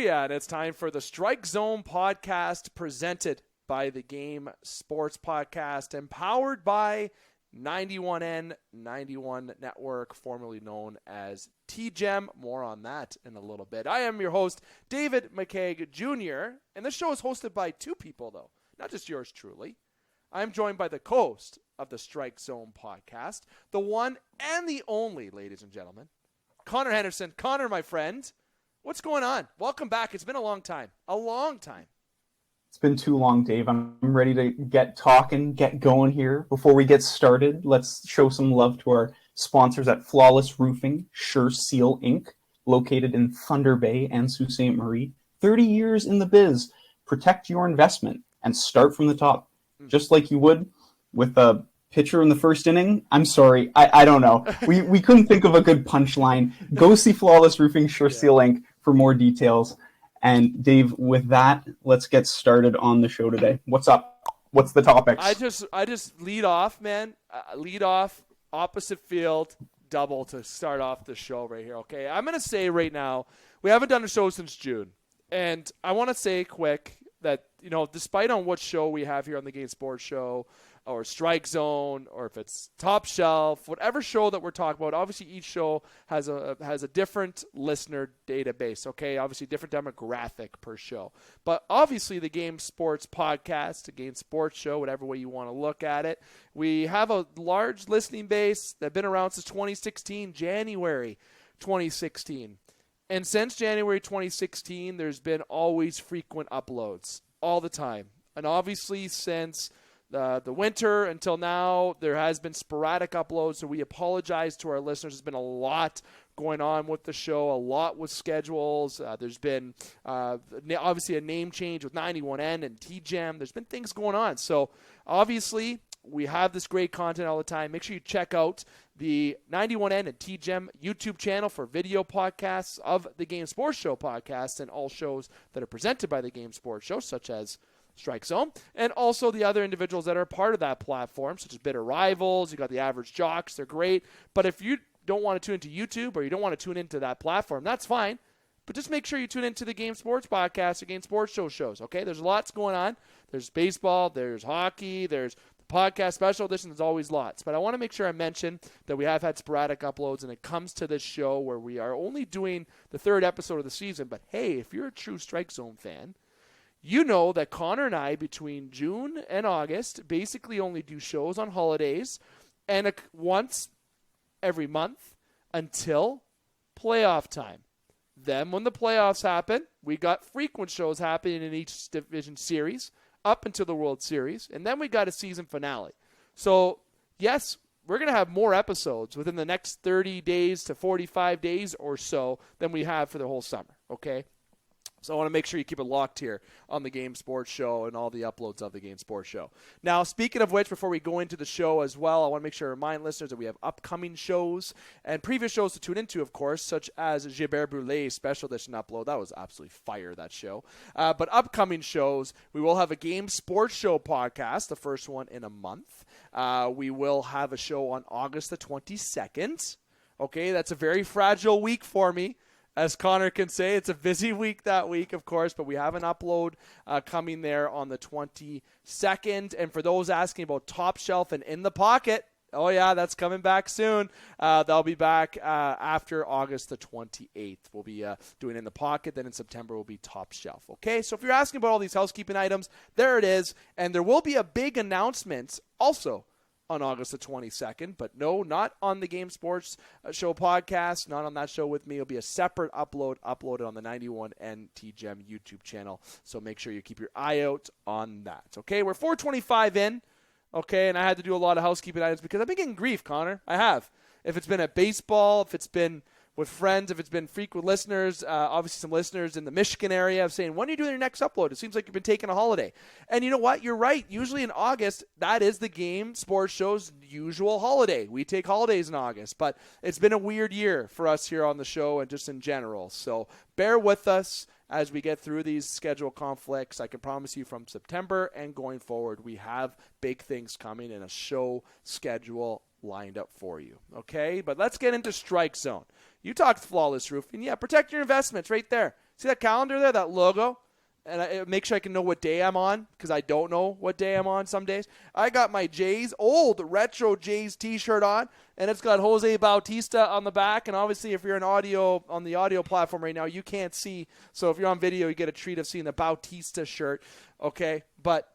yeah, and it's time for the Strike Zone podcast presented by the Game Sports Podcast and powered by 91N 91 Network, formerly known as TGEM. More on that in a little bit. I am your host, David McCaig Jr., and this show is hosted by two people, though, not just yours truly. I'm joined by the co-host of the Strike Zone podcast, the one and the only, ladies and gentlemen, Connor Henderson. Connor, my friend, what's going on? Welcome back. It's been a long time. A long time. It's been too long, Dave. I'm ready to get talking, get going here. Before we get started, let's show some love to our sponsors at Flawless Roofing, Sure Seal Inc., located in Thunder Bay and Sault Ste. Marie. 30 years in the biz. Protect your investment and start from the top. Just like you would with a pitcher in the first inning. I'm sorry, I don't know. We couldn't think of a good punchline. Go see Flawless Roofing, Sure Seal Inc. for more details. And Dave, with that, let's get started on the show today. What's up? What's the topics? I just lead off, man. Lead off, opposite field, double to start off the show right here. Okay, I'm gonna say right now we haven't done a show since June, and I want to say quick that, you know, despite on what show we have here on the Game Sports Show or Strike Zone or if it's Top Shelf, whatever show that we're talking about, obviously each show has a different listener database, okay? Obviously different demographic per show. But obviously the Game Sports Podcast, the Game Sports Show, whatever way you want to look at it, we have a large listening base that's been around since 2016, January 2016. And since January 2016, there's been always frequent uploads all the time. And obviously since the winter until now, there has been sporadic uploads. So we apologize to our listeners. There's been a lot going on with the show, a lot with schedules. There's been obviously a name change with 91N and TGEM. There's been things going on. So obviously we have this great content all the time. Make sure you check out the 91N and TGEM YouTube channel for video podcasts of the Game Sports Show podcast and all shows that are presented by the Game Sports Show, such as Strike Zone, and also the other individuals that are part of that platform, such as Bitter Rivals. You got the Average Jocks. They're great. But if you don't want to tune into YouTube or you don't want to tune into that platform, that's fine. But just make sure you tune into the Game Sports Podcast or Game Sports Show shows, okay? There's lots going on. There's baseball. There's hockey. There's podcast special edition. There's always lots. But I want to make sure I mention that we have had sporadic uploads, and it comes to this show where we are only doing the third episode of the season. But, hey, if you're a true Strike Zone fan, you know that Connor and I, between June and August, basically only do shows on holidays and once every month until playoff time. Then when the playoffs happen, we got frequent shows happening in each division series up until the World Series, and then we got a season finale. So, yes, we're going to have more episodes within the next 30 days to 45 days or so than we have for the whole summer, okay? So I want to make sure you keep it locked here on the Game Sports Show and all the uploads of the Game Sports Show. Now, speaking of which, before we go into the show as well, I want to make sure to remind listeners that we have upcoming shows and previous shows to tune into, of course, such as Gilbert Brûlé's special edition upload. That was absolutely fire, that show. But upcoming shows, we will have a Game Sports Show podcast, the first one in a month. We will have a show on August the 22nd. Okay, that's a very fragile week for me. As Connor can say, it's a busy week that week, of course, but we have an upload coming there on the 22nd. And for those asking about Top Shelf and In the Pocket, oh, yeah, that's coming back soon. They'll be back after August the 28th. We'll be doing In the Pocket. Then in September will be Top Shelf. Okay, so if you're asking about all these housekeeping items, there it is. And there will be a big announcement also on August the 22nd, but no, not on the Game Sports Show podcast, not on that show with me. It'll be a separate uploaded on the 91N TGEM YouTube channel, so make sure you keep your eye out on that. Okay, we're 425 in, okay, and I had to do a lot of housekeeping items because I've been getting grief, Connor. I have. If it's been at baseball, if it's been with friends, if it's been frequent listeners, obviously some listeners in the Michigan area of saying, when are you doing your next upload? It seems like you've been taking a holiday. And you know what? You're right. Usually in August, that is the Game Sports Show's usual holiday. We take holidays in August, but it's been a weird year for us here on the show and just in general. So bear with us as we get through these schedule conflicts. I can promise you from September and going forward, we have big things coming and a show schedule lined up for you. Okay, but let's get into Strike Zone. You talked Flawless Roofing. Yeah, protect your investments right there. See that calendar there, that logo? And it makes sure I can know what day I'm on, because I don't know what day I'm on some days. I got my Jays, old retro Jays t-shirt on, and it's got Jose Bautista on the back. And obviously, if you're on the audio platform right now, you can't see. So if you're on video, you get a treat of seeing the Bautista shirt. Okay, but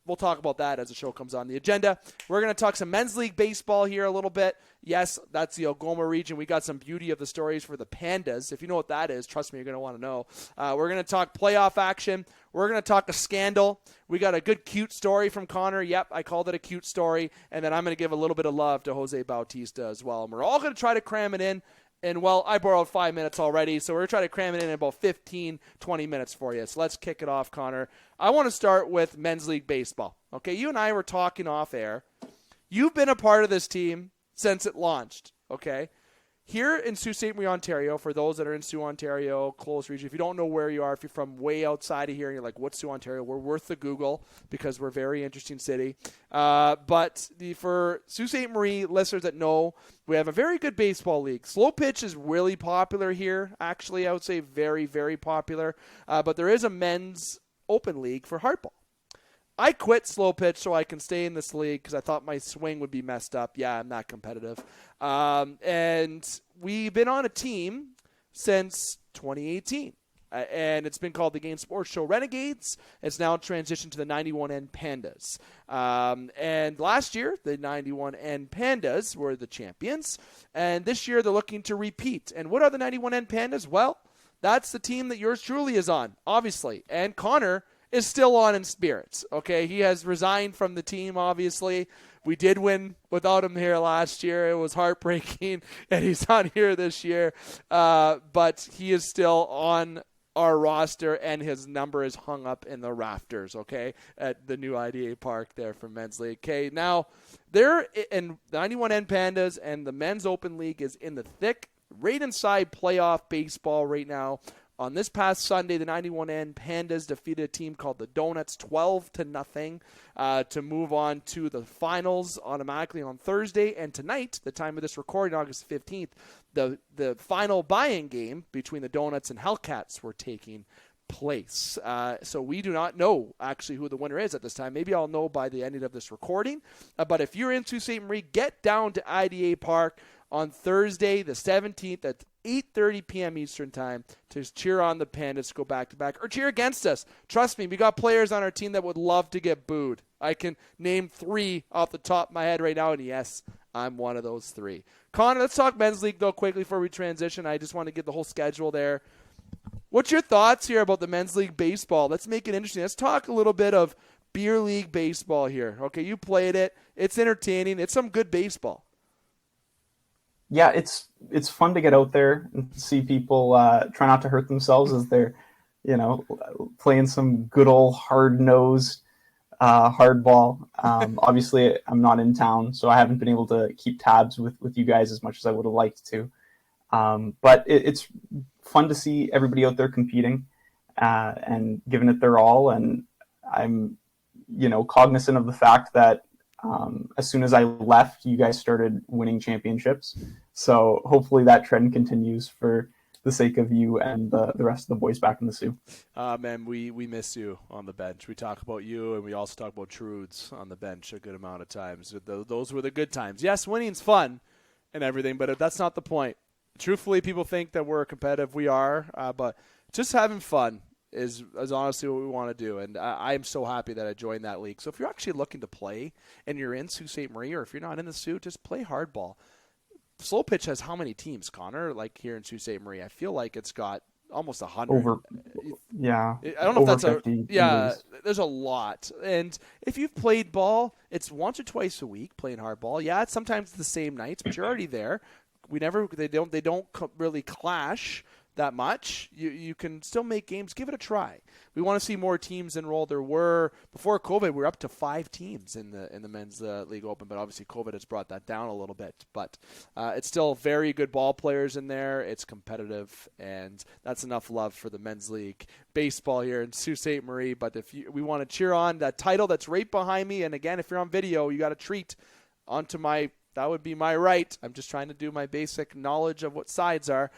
we'll talk about that as the show comes on the agenda. We're going to talk some men's league baseball here a little bit. Yes, that's the Algoma region. We got some beauty of the stories for the Pandas. If you know what that is, trust me, you're going to want to know. We're going to talk playoff action. We're going to talk a scandal. We got a good cute story from Connor. Yep, I called it a cute story. And then I'm going to give a little bit of love to Jose Bautista as well. And we're all going to try to cram it in. And, well, I borrowed 5 minutes already, so we're going to try to cram it in about 15, 20 minutes for you. So let's kick it off, Connor. I want to start with men's league baseball. Okay, you and I were talking off air. You've been a part of this team since it launched, okay? Here in Sault Ste. Marie, Ontario, for those that are in Sault, Ontario, close region, if you don't know where you are, if you're from way outside of here and you're like, what's Sault, Ontario? We're worth the Google because we're a very interesting city. But for Sault Ste. Marie listeners that know, we have a very good baseball league. Slow pitch is really popular here. Actually, I would say very, very popular. But there is a men's open league for hardball. I quit slow pitch so I can stay in this league because I thought my swing would be messed up. Yeah, I'm not competitive. And we've been on a team since 2018. And it's been called the Game Sports Show Renegades. It's now transitioned to the 91N Pandas. And last year, the 91N Pandas were the champions. And this year, they're looking to repeat. And what are the 91N Pandas? Well, that's the team that yours truly is on, obviously. And Connor is still on in spirits, okay? He has resigned from the team, obviously. We did win without him here last year. It was heartbreaking, and he's on here this year. But he is still on our roster, and his number is hung up in the rafters, okay, at the new IDA Park there for Men's League. Okay, now, they're in 91N Pandas, and the Men's Open League is in the thick, right inside playoff baseball right now. On this past Sunday, the 91N Pandas defeated a team called the Donuts 12-0 to move on to the finals automatically on Thursday. And tonight, the time of this recording, August 15th, the final buy-in game between the Donuts and Hellcats were taking place. So we do not know actually who the winner is at this time. Maybe I'll know by the ending of this recording. But if you're in Sault Ste. Marie, get down to IDA Park on Thursday, the 17th at 8:30 p.m. Eastern Time to cheer on the Pandas to go back-to-back or cheer against us. Trust me, we got players on our team that would love to get booed. I can name 3 off the top of my head right now, and yes, I'm one of those 3. Connor, let's talk Men's League, though, quickly before we transition. I just want to get the whole schedule there. What's your thoughts here about the Men's League baseball? Let's make it interesting. Let's talk a little bit of beer league baseball here. Okay, you played it. It's entertaining. It's some good baseball. Yeah, it's fun to get out there and see people try not to hurt themselves as they're, playing some good old hard-nosed hardball. Obviously, I'm not in town, so I haven't been able to keep tabs with you guys as much as I would have liked to. But it's fun to see everybody out there competing and giving it their all. And I'm, cognizant of the fact that as soon as I left, you guys started winning championships. So hopefully that trend continues for the sake of you and the rest of the boys back in the Sioux. Man, we miss you on the bench. We talk about you, and we also talk about Trudes on the bench a good amount of times. Those were the good times. Yes, winning's fun and everything, but that's not the point. Truthfully, people think that we're competitive. We are, but just having fun is honestly what we want to do. And I am so happy that I joined that league. So if you're actually looking to play and you're in Sault Ste. Marie, or if you're not in the Sioux, just play hardball. Slow pitch has how many teams, Connor? Like here in Sault Ste. Marie, I feel like it's got almost 100. Yeah. I don't know if that's 50 there's a lot. And if you've played ball, it's once or twice a week playing hardball. Yeah, it's sometimes the same nights, but you're already there. They don't really clash that much. You can still make games. Give it a try. We want to see more teams enroll. There were, before COVID, we were up to 5 teams in the men's league open, but obviously COVID has brought that down a little bit. But it's still very good ball players in there. It's competitive, and that's enough love for the men's league baseball here in Sault Ste. Marie. But we want to cheer on that title that's right behind me, and again, if you're on video, you got a treat onto that would be my right. I'm just trying to do my basic knowledge of what sides are.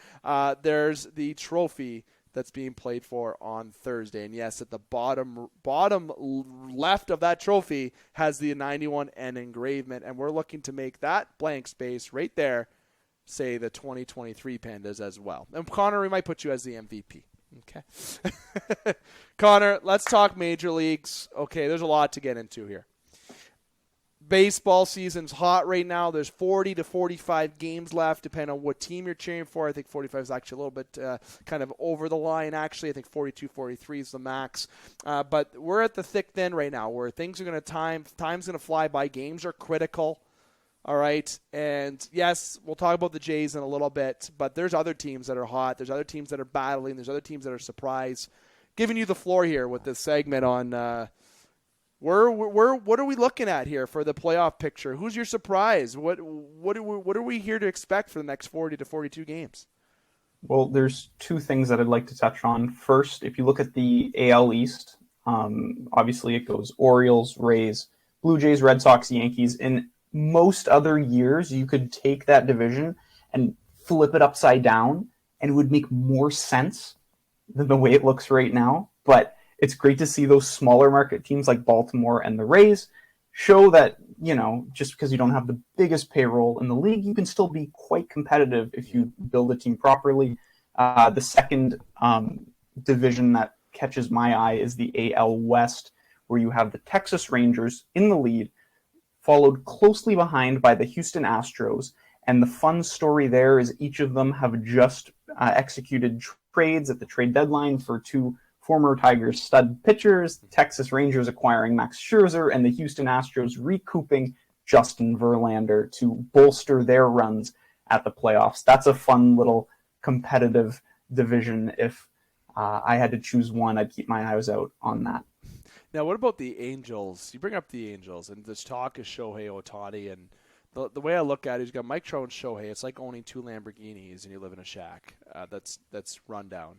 There's the trophy that's being played for on Thursday. And yes, at the bottom left of that trophy has the 91 N engravement, and we're looking to make that blank space right there say the 2023 Pandas as well. And Connor, we might put you as the MVP. Okay. Connor, let's talk major leagues. Okay, there's a lot to get into here. Baseball season's hot right now. There's 40 to 45 games left, depending on what team you're cheering for. I think 45 is actually a little bit kind of over the line, actually. I think 42, 43 is the max. But we're at the thick thin right now where things are going to time's going to fly by. Games are critical. All right. And yes, we'll talk about the Jays in a little bit, but there's other teams that are hot. There's other teams that are battling. There's other teams that are surprised. Giving you the floor here with this segment on what are we looking at here for the playoff picture? Who's your surprise? What are we here to expect for the next 40 to 42 games? Well, there's two things that I'd like to touch on. First, if you look at the AL East, obviously it goes Orioles, Rays, Blue Jays, Red Sox, Yankees. In most other years, you could take that division and flip it upside down, and it would make more sense than the way it looks right now. But it's great to see those smaller market teams like Baltimore and the Rays show that, just because you don't have the biggest payroll in the league, you can still be quite competitive if you build a team properly. The second division that catches my eye is the AL West, where you have the Texas Rangers in the lead, followed closely behind by the Houston Astros. And the fun story there is each of them have just executed trades at the trade deadline for two former Tigers stud pitchers, the Texas Rangers acquiring Max Scherzer, and the Houston Astros recouping Justin Verlander to bolster their runs at the playoffs. That's a fun little competitive division. If I had to choose one, I'd keep my eyes out on that. Now, what about the Angels? You bring up the Angels, and this talk is Shohei Ohtani, and the way I look at it is you got Mike Trout and Shohei. It's like owning two Lamborghinis and you live in a shack. That's run down.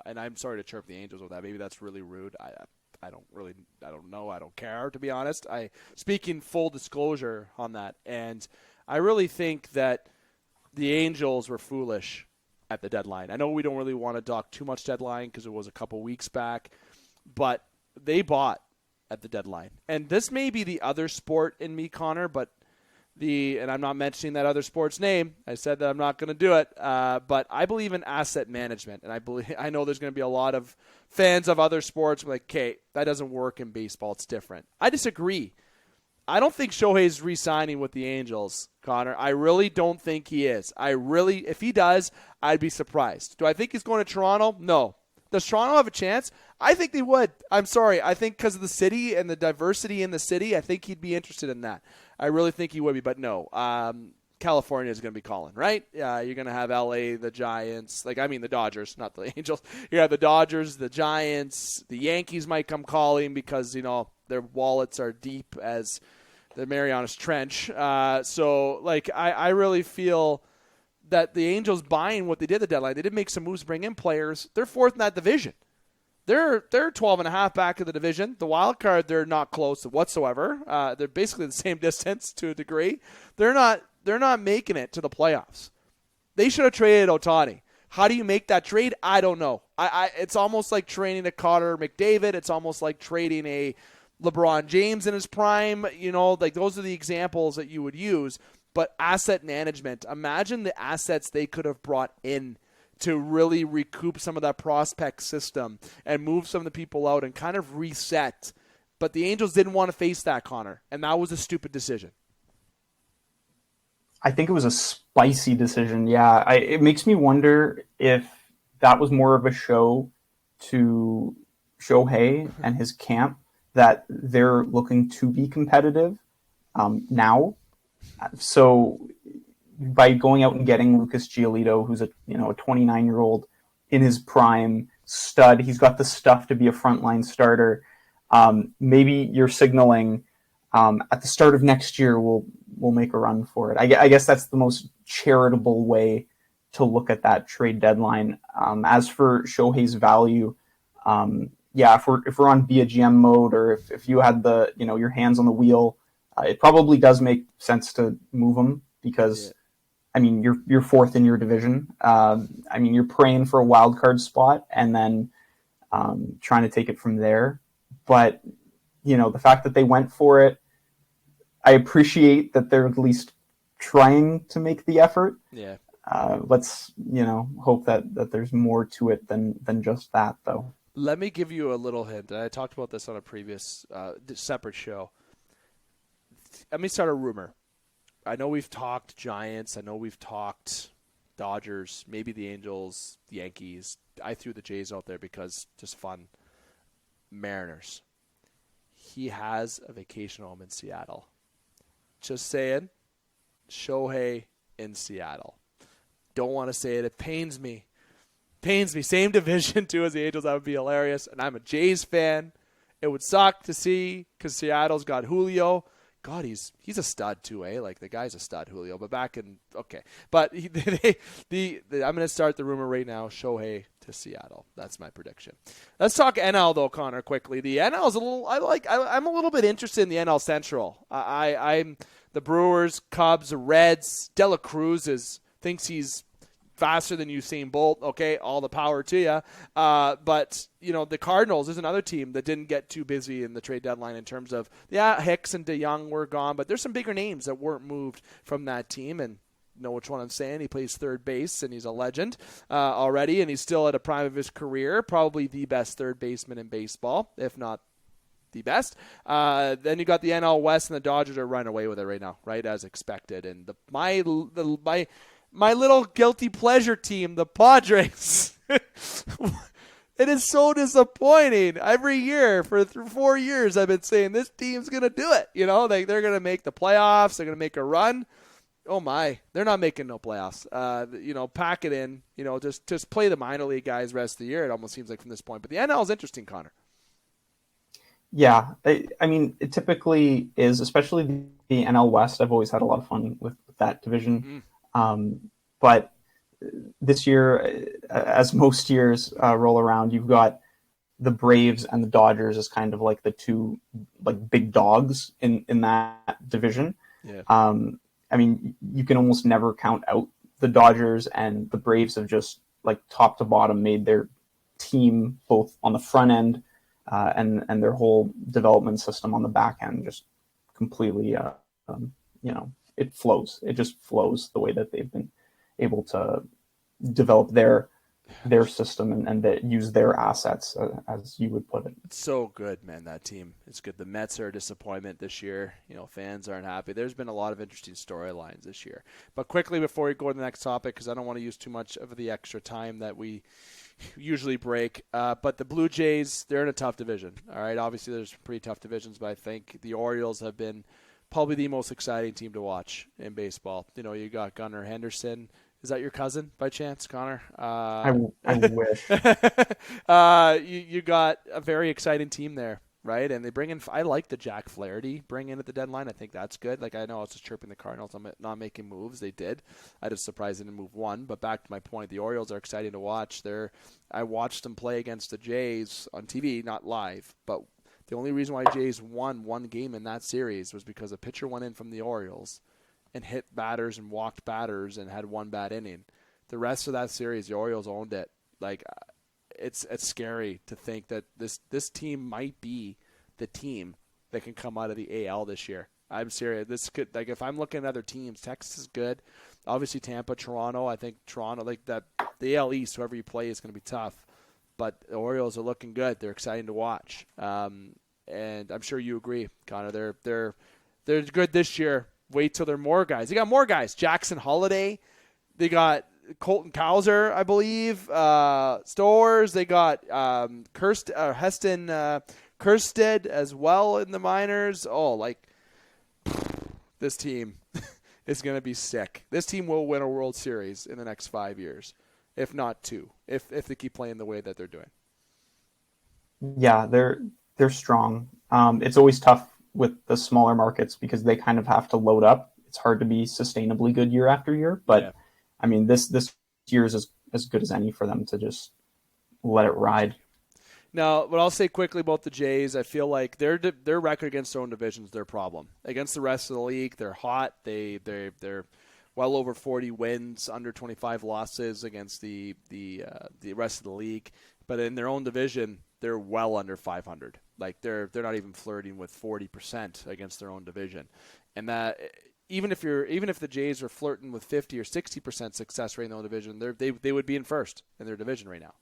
And I'm sorry to chirp the Angels with that. Maybe that's really rude. I don't know. I don't care, to be honest. Speaking full disclosure on that. And I really think that the Angels were foolish at the deadline. I know we don't really want to talk too much deadline because it was a couple weeks back, but they bought at the deadline. And this may be the other sport in me, Connor, but and I'm not mentioning that other sport's name. I said that I'm not going to do it, but I believe in asset management, and I know there's going to be a lot of fans of other sports like, okay, that doesn't work in baseball. It's different. I disagree. I don't think Shohei's re-signing with the Angels, Connor. I really don't think he is. If he does, I'd be surprised. Do I think he's going to Toronto? No. Does Toronto have a chance? I think they would. I'm sorry. I think because of the city and the diversity in the city, I think he'd be interested in that. I really think he would be, but no. California is going to be calling, right? You're going to have LA, the Giants, the Dodgers, not the Angels. You have the Dodgers, the Giants, the Yankees might come calling because, their wallets are deep as the Marianas Trench. I really feel that the Angels buying what they did at the deadline, they did make some moves to bring in players. They're fourth in that division. They're 12.5 back of the division. The wild card, they're not close whatsoever. They're basically the same distance to a degree. They're not making it to the playoffs. They should have traded Ohtani. How do you make that trade? I don't know. It's almost like trading a Connor McDavid. It's almost like trading a LeBron James in his prime. Those are the examples that you would use. But asset management, imagine the assets they could have brought in to really recoup some of that prospect system and move some of the people out and kind of reset. But the Angels didn't want to face that, Connor, and that was a stupid decision. I think it was a spicy decision, yeah. It makes me wonder if that was more of a show to Shohei and his camp that they're looking to be competitive now. So by going out and getting Lucas Giolito, who's a 29-year-old in his prime stud, he's got the stuff to be a frontline starter. Maybe you're signaling at the start of next year we'll make a run for it. I guess that's the most charitable way to look at that trade deadline. As for Shohei's value, if we're on be a GM mode, or if you had your hands on the wheel, it probably does make sense to move him because I mean, you're fourth in your division. I mean, you're praying for a wild card spot and then trying to take it from there. But the fact that they went for it, I appreciate that they're at least trying to make the effort. Yeah. Let's hope that there's more to it than just that, though. Let me give you a little hint. I talked about this on a previous separate show. Let me start a rumor. I know we've talked Giants. I know we've talked Dodgers, maybe the Angels, the Yankees. I threw the Jays out there because just fun. Mariners. He has a vacation home in Seattle. Just saying. Shohei in Seattle. Don't want to say it. It pains me. Same division, too, as the Angels. That would be hilarious. And I'm a Jays fan. It would suck to see because Seattle's got Julio. God, he's a stud, too, eh? Like, the guy's a stud, Julio. But okay. But I'm going to start the rumor right now. Shohei to Seattle. That's my prediction. Let's talk NL, though, Connor, quickly. The NL is a little – I'm a little bit interested in the NL Central. I'm the Brewers, Cubs, Reds. Dela Cruz thinks he's faster than Usain Bolt. Okay, all the power to you. But, the Cardinals is another team that didn't get too busy in the trade deadline in terms of, Hicks and DeYoung were gone, but there's some bigger names that weren't moved from that team. And know which one I'm saying. He plays third base, and he's a legend already, and he's still at a prime of his career, probably the best third baseman in baseball, if not the best. Then you got the NL West, and the Dodgers are running away with it right now, right, as expected. And my little guilty pleasure team, the Padres, it is so disappointing. Every year for 4 years I've been saying this team's going to do it. They're going to make the playoffs. They're going to make a run. Oh, my. They're not making no playoffs. Pack it in. Just play the minor league guys the rest of the year, it almost seems like, from this point. But the NL is interesting, Connor. Yeah. I mean, it typically is, especially the NL West. I've always had a lot of fun with that division. But this year, as most years roll around, you've got the Braves and the Dodgers as kind of like the two big dogs in that division. Yeah. I mean, you can almost never count out the Dodgers, and the Braves have just top to bottom made their team both on the front end and their whole development system on the back end just completely, it flows. It just flows the way that they've been able to develop their system and that use their assets, as you would put it. It's so good, man, that team. It's good. The Mets are a disappointment this year. Fans aren't happy. There's been a lot of interesting storylines this year. But quickly, before we go to the next topic, because I don't want to use too much of the extra time that we usually break, but the Blue Jays, they're in a tough division. All right, obviously there's pretty tough divisions, but I think the Orioles have been probably the most exciting team to watch in baseball. You got Gunnar Henderson. Is that your cousin by chance, Connor? I wish. You got a very exciting team there, right? And they bring in, I like the Jack Flaherty bring in at the deadline. I think that's good. I know I was just chirping the Cardinals. I'm not making moves. They did. I was surprised they didn't move one. But back to my point, the Orioles are exciting to watch. I watched them play against the Jays on TV, not live, but the only reason why Jays won one game in that series was because a pitcher went in from the Orioles and hit batters and walked batters and had one bad inning. The rest of that series, the Orioles owned it. It's scary to think that this team might be the team that can come out of the AL this year. I'm serious. This could, if I'm looking at other teams, Texas is good. Obviously Tampa, Toronto. I think Toronto, the AL East, whoever you play is going to be tough. But the Orioles are looking good. They're exciting to watch. And I'm sure you agree, Connor. They're good this year. Wait till there are more guys. They got more guys. Jackson Holiday. They got Colton Cowser, I believe. Stores. They got Heston Kjerstad as well in the minors. This team is going to be sick. This team will win a World Series in the next 5 years, if not 2, if they keep playing the way that they're doing. Yeah, they're strong. It's always tough with the smaller markets because they kind of have to load up. It's hard to be sustainably good year after year, but yeah. I mean, this year is as good as any for them to just let it ride. Now, what I'll say quickly about the Jays, I feel like their record against their own division is their problem. Against the rest of the league, they're hot. They're well over 40 wins, under 25 losses against the rest of the league. But in their own division, they're well under 500. Like they're not even flirting with 40% against their own division. And that even if the Jays are flirting with 50 or 60% success rate in their own division, they would be in first in their division right now.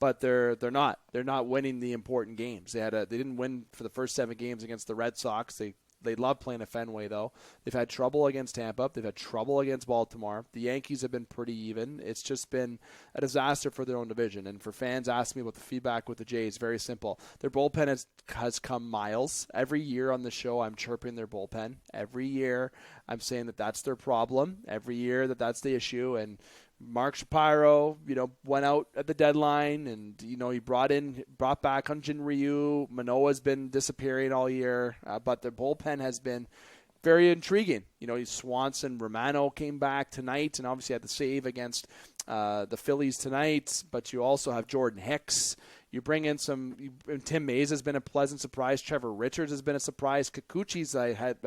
But they're not. They're not winning the important games. They didn't win for the first 7 games against the Red Sox. They love playing at Fenway, though. They've had trouble against Tampa. They've had trouble against Baltimore. The Yankees have been pretty even. It's just been a disaster for their own division. And for fans asking me about the feedback with the Jays, very simple. Their bullpen has come miles. Every year on the show, I'm chirping their bullpen. Every year, I'm saying that that's their problem. Every year that's the issue. And Mark Shapiro, went out at the deadline, and he brought back Hyunjin Ryu. Manoa's been disappearing all year, but the bullpen has been very intriguing. Swanson, Romano came back tonight, and obviously had the save against the Phillies tonight. But you also have Jordan Hicks. You bring in Tim Mays has been a pleasant surprise. Trevor Richards has been a surprise. Kikuchi's had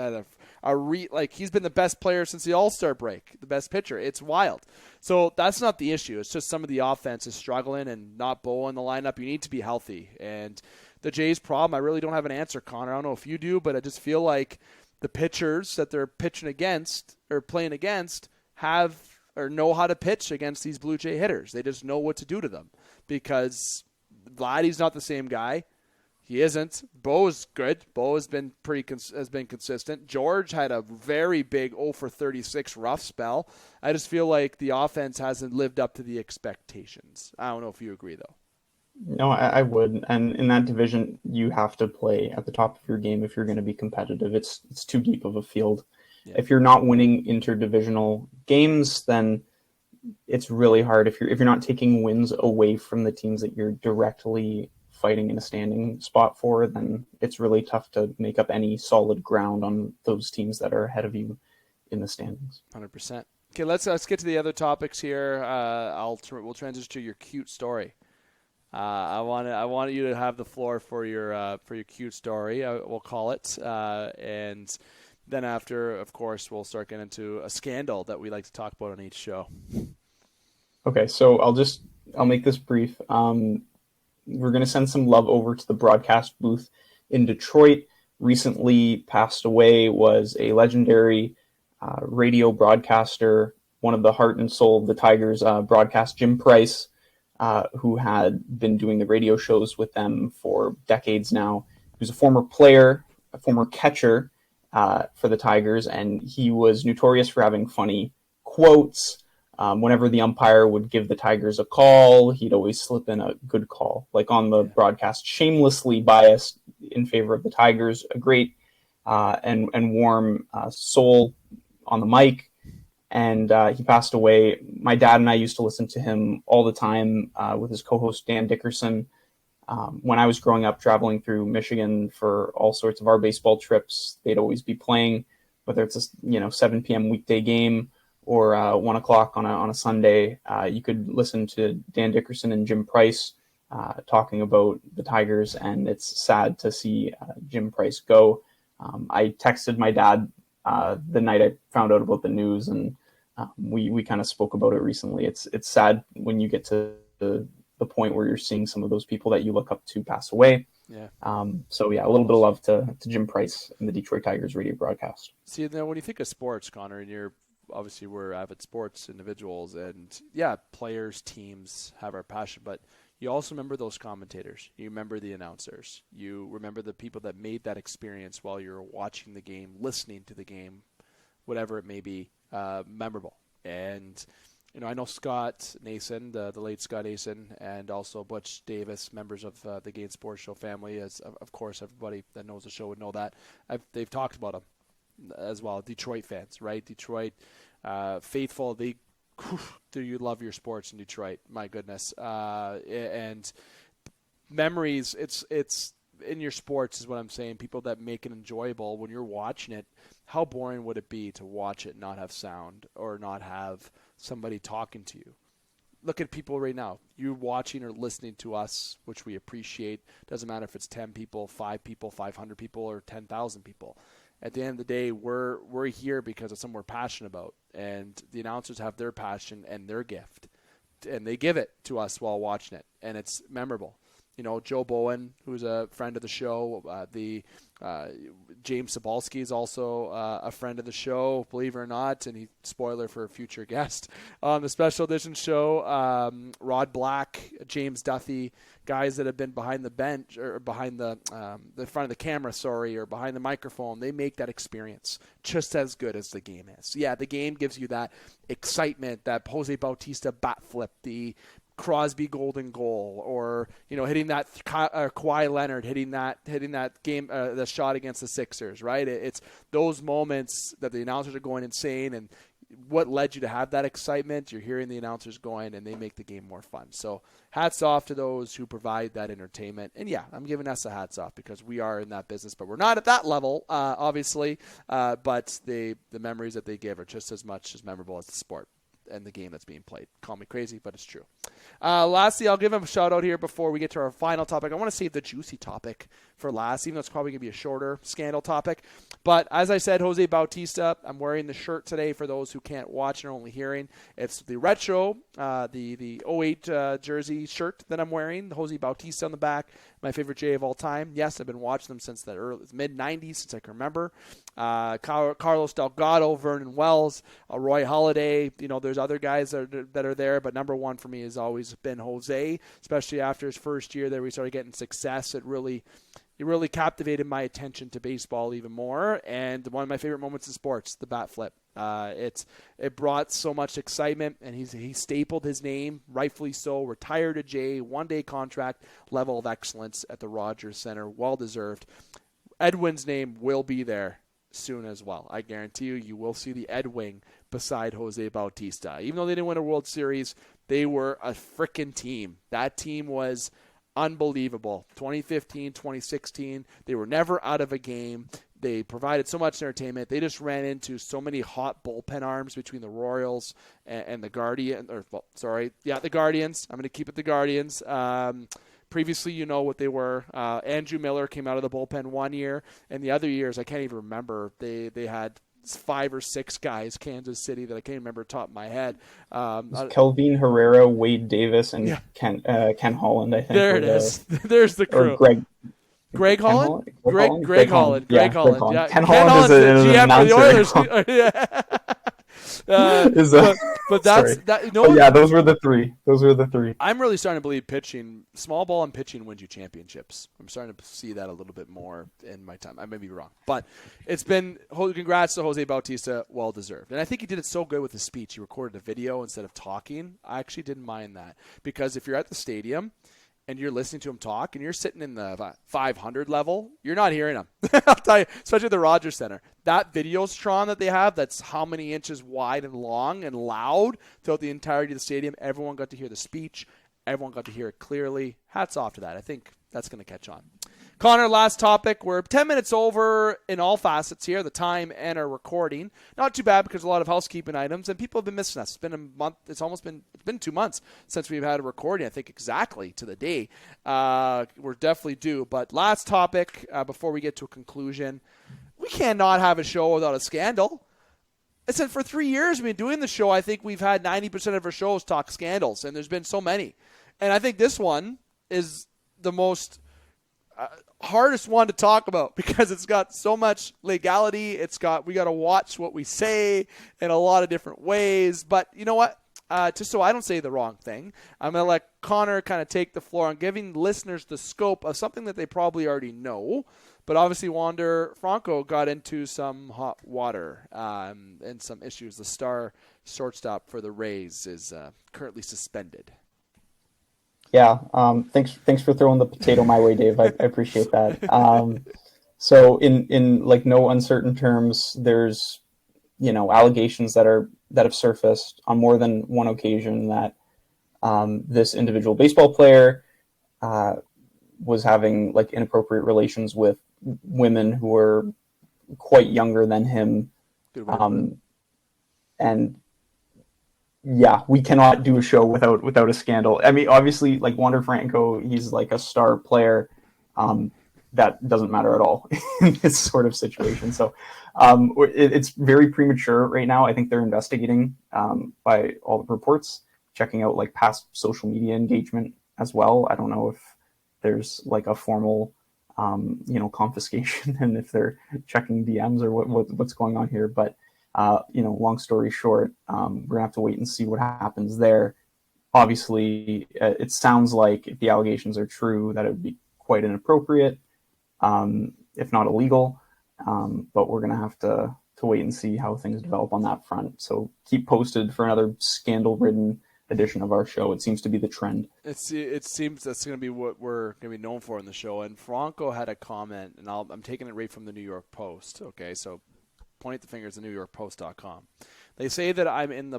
he's been the best player since the All-Star break, the best pitcher. It's wild. So that's not the issue. It's just some of the offense is struggling and not Bo in the lineup. You need to be healthy. And the Jays' problem, I really don't have an answer, Connor. I don't know if you do, but I just feel like the pitchers that they're pitching against or playing against have or know how to pitch against these Blue Jay hitters. They just know what to do to them because Vladdy's not the same guy. He isn't. Bo's good. Bo has been consistent. George had a very big 0 for 36 rough spell. I just feel like the offense hasn't lived up to the expectations. I don't know if you agree, though. No, I would. And in that division, you have to play at the top of your game if you're going to be competitive. It's too deep of a field. Yeah. If you're not winning interdivisional games, then it's really hard. If you're not taking wins away from the teams that you're directly fighting in a standing spot for, then it's really tough to make up any solid ground on those teams that are ahead of you in the standings. 100%. Okay, let's get to the other topics here. We'll transition to your cute story. I want you to have the floor for your cute story. We'll call it, and then after, of course, we'll start getting into a scandal that we like to talk about on each show. Okay, so I'll make this brief. We're going to send some love over to the broadcast booth in Detroit. Recently passed away was a legendary radio broadcaster, one of the heart and soul of the Tigers broadcast, Jim Price, who had been doing the radio shows with them for decades now. He was a former player, a former catcher for the Tigers, and he was notorious for having funny quotes. Whenever the umpire would give the Tigers a call, he'd always slip in a good call, like on the broadcast, shamelessly biased in favor of the Tigers. A great and warm soul on the mic. And he passed away. My dad and I used to listen to him all the time with his co-host Dan Dickerson. When I was growing up, traveling through Michigan for all sorts of our baseball trips, they'd always be playing, whether it's a 7 p.m. weekday game or 1 o'clock on a Sunday. You could listen to Dan Dickerson and Jim Price talking about the Tigers, and it's sad to see Jim Price go. I texted my dad the night I found out about the news, and we kind of spoke about it recently. It's sad when you get to the point where you're seeing some of those people that you look up to pass away. Yeah. A little bit of love to Jim Price and the Detroit Tigers radio broadcast. See, now when you think of sports, Connor, and obviously we're avid sports individuals, and players, teams have our passion, but you also remember those commentators. You remember the announcers. You remember the people that made that experience while you're watching the game, listening to the game, whatever it may be, memorable. And I know Scott Nason, the late Scott Nason, and also Butch Davis, members of the Gain Sports Show family. As of course, everybody that knows the show would know that. They've talked about them as well. Detroit fans, right? Detroit faithful. Do you love your sports in Detroit? My goodness. And memories. It's in your sports is what I'm saying. People that make it enjoyable when you're watching it. How boring would it be to watch it not have sound or not have somebody talking to you? Look at people right now. You're watching or listening to us, which we appreciate. Doesn't matter if it's 10 people, 5 people, 500 people, or 10,000 people. At the end of the day, we're here because of something we're passionate about, and the announcers have their passion and their gift, and they give it to us while watching it, and it's memorable. Joe Bowen, who's a friend of the show, James Cebulski is also a friend of the show, believe it or not, and spoiler for a future guest on the special edition show. Rod Black, James Duthie, guys that have been behind the bench or behind the front of the camera, or behind the microphone. They make that experience just as good as the game is. Yeah, the game gives you that excitement, that Jose Bautista bat flip, the Crosby golden goal, or hitting that Kawhi Leonard hitting that game the shot against the Sixers, right? It's those moments that the announcers are going insane, and what led you to have that excitement. You're hearing the announcers going, and they make the game more fun. So hats off to those who provide that entertainment. And yeah, I'm giving us a hats off because we are in that business, but we're not at that level, obviously. But the memories that they give are just as much as memorable as the sport and the game that's being played. Call me crazy, but it's true. Lastly, I'll give him a shout out here before we get to our final topic. I want to save the juicy topic for last, even though it's probably going to be a shorter scandal topic. But as I said, Jose Bautista, I'm wearing the shirt today for those who can't watch and are only hearing. It's the retro, the 08 jersey shirt that I'm wearing, the Jose Bautista on the back, my favorite J of all time. Yes, I've been watching them since the mid-90s, since I can remember. Carlos Delgado, Vernon Wells, Roy Halladay. There's other guys that are there, but number one for me has always been Jose, especially after his first year there we started getting success. It really captivated my attention to baseball even more, and one of my favorite moments in sports, the bat flip. It brought so much excitement, and he stapled his name, rightfully so, retired a J, one-day contract, level of excellence at the Rogers Center, well-deserved. Edwin's name will be there soon as well. I guarantee you will see the Ed Wing beside Jose Bautista. Even though they didn't win a World Series, they were a frickin' team. That team was unbelievable. 2015, 2016, they were never out of a game. They provided so much entertainment. They just ran into so many hot bullpen arms between the Royals and the Guardians. The Guardians. I'm going to keep it the Guardians. Previously, what they were. Andrew Miller came out of the bullpen one year, and the other years, I can't even remember. They had 5 or 6 guys, Kansas City, that I can't remember top of my head. Kelvin Herrera, Wade Davis, and Ken Holland, I think. There it is. There's the crew. Greg Holland? Greg Holland. Yeah. Ken Holland is an GM for the Oilers. Those were the three. I'm really starting to believe pitching, small ball and pitching wins you championships. I'm starting to see that a little bit more in my time. I may be wrong, but it's been congrats to Jose Bautista, well deserved. And I think he did it so good with his speech. He recorded a video instead of talking. I actually didn't mind that, because if you're at the stadium and you're listening to him talk and you're sitting in the 500 level, you're not hearing him. I'll tell you, especially at the Rogers Center. That Videotron that they have, that's how many inches wide and long and loud throughout the entirety of the stadium. Everyone got to hear the speech. Everyone got to hear it clearly. Hats off to that. I think that's going to catch on. Connor, last topic. We're 10 minutes over in all facets here, the time and our recording. Not too bad, because a lot of housekeeping items, and people have been missing us. It's been a month. It's been 2 months since we've had a recording, I think exactly to the day. We're definitely due. But last topic before we get to a conclusion. We cannot have a show without a scandal. I said for 3 years we've been doing the show, I think we've had 90% of our shows talk scandals, and there's been so many. And I think this one is the most hardest one to talk about, because it's got so much legality. We got to watch what we say in a lot of different ways. But you know what? Just so I don't say the wrong thing, I'm going to let Connor kind of take the floor on giving listeners the scope of something that they probably already know. But obviously, Wander Franco got into some hot water and some issues. The star shortstop for the Rays is currently suspended. Yeah, thanks for throwing the potato my way, Dave. I appreciate that. So in like no uncertain terms, there's allegations that have surfaced on more than one occasion that this individual baseball player was having like inappropriate relations with women who were quite younger than him. And yeah, we cannot do a show without a scandal. I mean, obviously, like Wander Franco, he's like a star player. that doesn't matter at all in this sort of situation. So it's very premature right now. I think they're investigating by all the reports, checking out like past social media engagement as well. I don't know if there's like a formal confiscation and if they're checking DMs or what's going on here. But long story short, we're gonna have to wait and see what happens there. Obviously, it sounds like if the allegations are true, that it would be quite inappropriate, if not illegal. But we're going to have to wait and see how things develop on that front. So keep posted for another scandal-ridden edition of our show. It seems to be the trend. It seems that's going to be what we're going to be known for in the show. And Franco had a comment, and I'm taking it right from the New York Post. Okay, so point at the fingers at NewYorkPost.com. They say that I'm in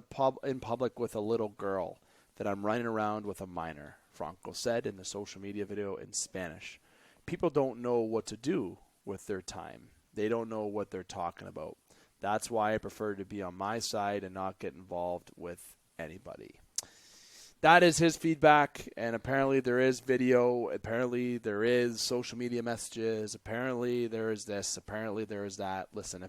public with a little girl, that I'm running around with a minor, Franco said in the social media video in Spanish. People don't know what to do with their time. They don't know what they're talking about. That's why I prefer to be on my side and not get involved with anybody. That is his feedback, and apparently there is video. Apparently there is social media messages. Apparently there is this. Apparently there is that. Listen,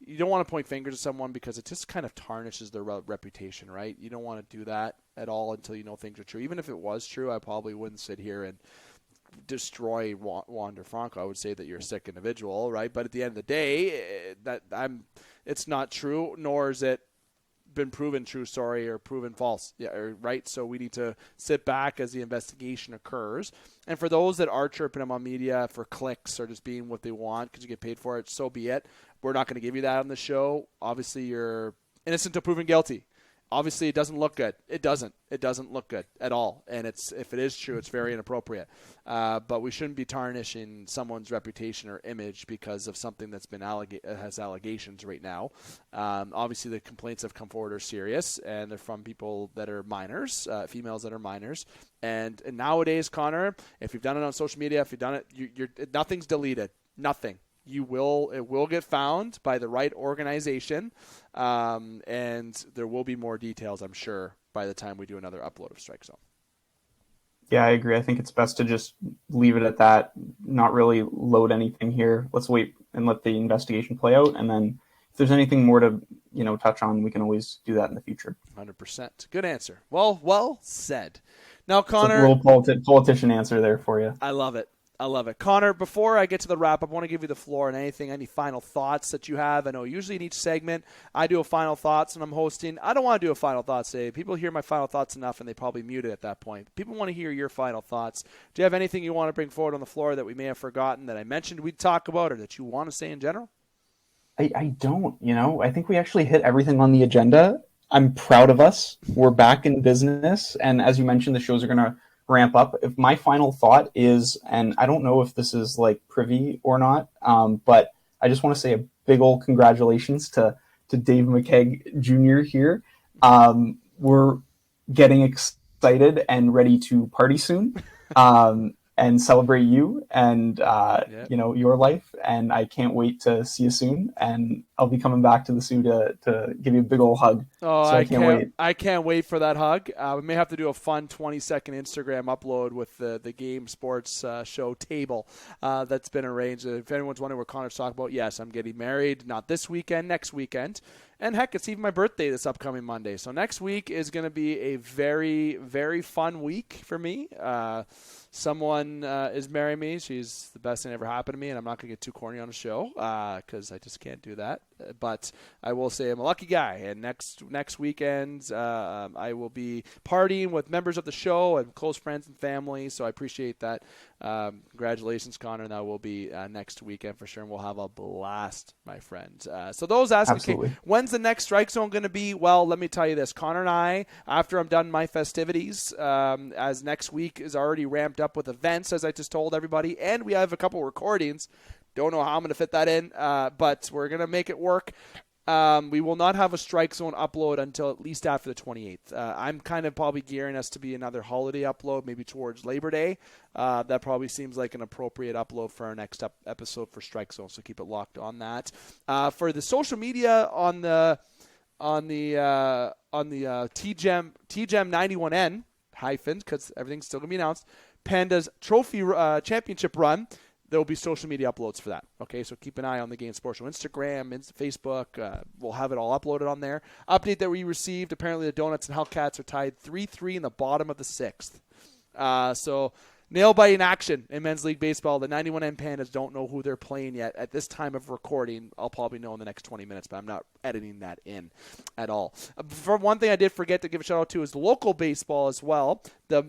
you don't want to point fingers at someone because it just kind of tarnishes their reputation, right? You don't want to do that at all until you know things are true. Even if it was true, I probably wouldn't sit here and destroy Wander Franco. I would say that you're a sick individual, right? But at the end of the day, it's not true, nor is it been proven true, or proven false, right? So we need to sit back as the investigation occurs. And for those that are chirping them on media for clicks or just being what they want because you get paid for it, so be it. We're not going to give you that on the show. Obviously, you're innocent until proven guilty. Obviously, it doesn't look good. It doesn't. It doesn't look good at all. And if it is true, it's very inappropriate. But we shouldn't be tarnishing someone's reputation or image because of something that's been has allegations right now. Obviously, the complaints have come forward are serious, and they're from people that are minors, females that are minors. And nowadays, Connor, if you've done it on social media, if you've done it, nothing's deleted. Nothing. It will get found by the right organization, and there will be more details, I'm sure, by the time we do another upload of Strike Zone. Yeah, I agree. I think it's best to just leave it at that, not really load anything here. Let's wait and let the investigation play out, and then if there's anything more to touch on, we can always do that in the future. 100%. Good answer. Well said. Now, Connor, it's a little politician answer there for you. I love it. Connor, before I get to the wrap-up, I want to give you the floor on any final thoughts that you have. I know usually in each segment I do a final thoughts when I'm hosting. I don't want to do a final thoughts today. People hear my final thoughts enough and they probably mute it at that point. People want to hear your final thoughts. Do you have anything you want to bring forward on the floor that we may have forgotten that I mentioned we'd talk about or that you want to say in general? I don't, I think we actually hit everything on the agenda. I'm proud of us. We're back in business. And as you mentioned, the shows are going to ramp up. If my final thought is, and I don't know if this is like privy or not, but I just want to say a big old congratulations to Dave McCaig Jr. here. We're getting excited and ready to party soon. And celebrate you and your life, and I can't wait to see you soon. And I'll be coming back to the zoo to give you a big old hug. Oh, so I can't wait. I can't wait for that hug. We may have to do a fun 20-second Instagram upload with the Game Sports show table that's been arranged. If anyone's wondering what Connor's talking about, yes, I'm getting married, not this weekend, next weekend. And heck, it's even my birthday this upcoming Monday. So next week is going to be a very, very fun week for me. Someone is marrying me. She's the best thing that ever happened to me, and I'm not going to get too corny on a show because I just can't do that. But I will say I'm a lucky guy, and next weekend I will be partying with members of the show and close friends and family, so I appreciate that. Congratulations, Connor, and that will be next weekend for sure, and we'll have a blast, my friend. So those asking, okay, when's the next Strike Zone going to be? Well, let me tell you this. Connor and I, after I'm done my festivities, as next week is already ramped up with events, as I just told everybody, and we have a couple recordings. Don't know how I'm going to fit that in, but we're going to make it work. We will not have a Strike Zone upload until at least after the 28th. I'm kind of probably gearing us to be another holiday upload, maybe towards Labor Day. That probably seems like an appropriate upload for our next episode for Strike Zone, so keep it locked on that. For the social media on the TGEM 91N hyphen, because everything's still going to be announced, Panda's Trophy Championship run. there will be social media uploads for that. Okay, so keep an eye on the Game Sports Show Instagram, Facebook. We'll have it all uploaded on there. Update that we received, apparently the Donuts and Hellcats are tied 3-3 in the bottom of the 6th. So nail-biting action in men's league baseball. The 91N Pandas don't know who they're playing yet. At this time of recording, I'll probably know in the next 20 minutes, but I'm not editing that in at all. For one thing I did forget to give a shout-out to is the local baseball as well. The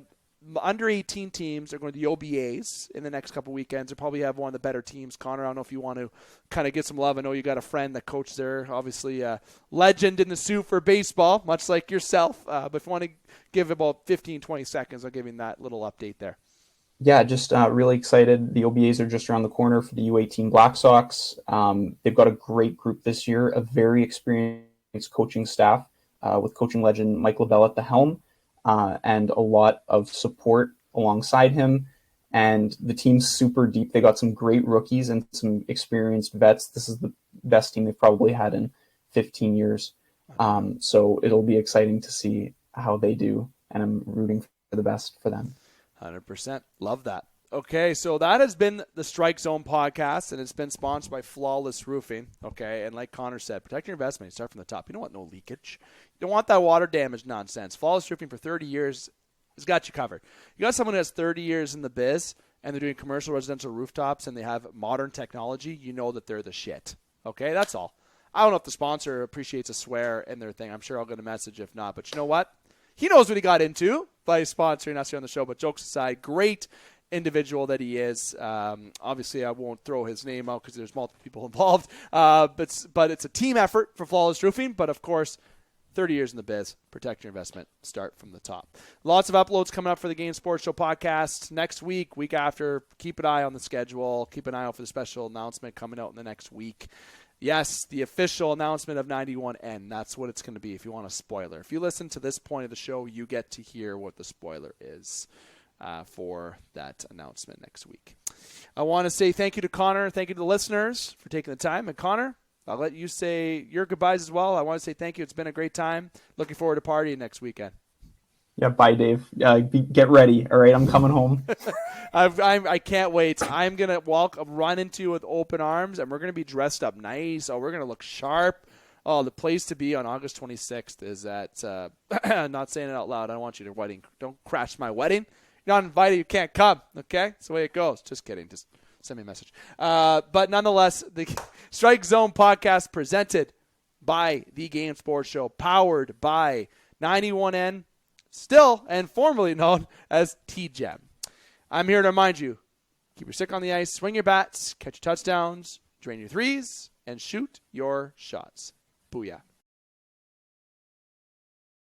under-18 teams are going to the OBAs in the next couple weekends. They'll probably have one of the better teams. Connor, I don't know if you want to kind of get some love. I know you got a friend that coached there, obviously a legend in the Sioux for baseball, much like yourself. But if you want to give about 15, 20 seconds, I'll give you that little update there. Yeah, just really excited. The OBAs are just around the corner for the U18 Black Sox. They've got a great group this year, a very experienced coaching staff with coaching legend Mike LaBelle at the helm. And a lot of support alongside him. And the team's super deep. They got some great rookies and some experienced vets. This is the best team they've probably had in 15 years. So it'll be exciting to see how they do. And I'm rooting for the best for them. 100%. Love that. Okay, so that has been the Strike Zone podcast, and it's been sponsored by Flawless Roofing. Okay, and like Connor said, protect your investment. You start from the top. You don't want no leakage. You don't want that water damage nonsense. Flawless Roofing for 30 years has got you covered. You got someone who has 30 years in the biz, and they're doing commercial residential rooftops, and they have modern technology. You know that they're the shit. Okay, that's all. I don't know if the sponsor appreciates a swear in their thing. I'm sure I'll get a message if not. But you know what? He knows what he got into by sponsoring us here on the show. But jokes aside, great individual that he is. Obviously, I won't throw his name out because there's multiple people involved. But it's a team effort for Flawless Roofing. But, of course, 30 years in the biz. Protect your investment. Start from the top. Lots of uploads coming up for the Game Sports Show podcast next week after. Keep an eye on the schedule. Keep an eye out for the special announcement coming out in the next week. Yes, the official announcement of 91N. That's what it's going to be if you want a spoiler. If you listen to this point of the show, you get to hear what the spoiler is for that announcement next week. I want to say thank you to Connor. Thank you to the listeners for taking the time. And Connor, I'll let you say your goodbyes as well. I want to say thank you. It's been a great time. Looking forward to partying next weekend. Yeah, bye, Dave. Get ready. All right, I'm coming home. I can't wait. I'm going to run into you with open arms, and we're going to be dressed up nice. Oh, we're going to look sharp. Oh, the place to be on August 26th is at, I'm not saying it out loud. I don't want you to wedding. Don't crash my wedding. You're not invited. You can't come. Okay? That's the way it goes. Just kidding. Just send me a message. But nonetheless, the Strike Zone podcast presented by the Game Sports Show, powered by 91N, still and formerly known as TGEM. I'm here to remind you, keep your stick on the ice, swing your bats, catch your touchdowns, drain your threes, and shoot your shots. Booyah.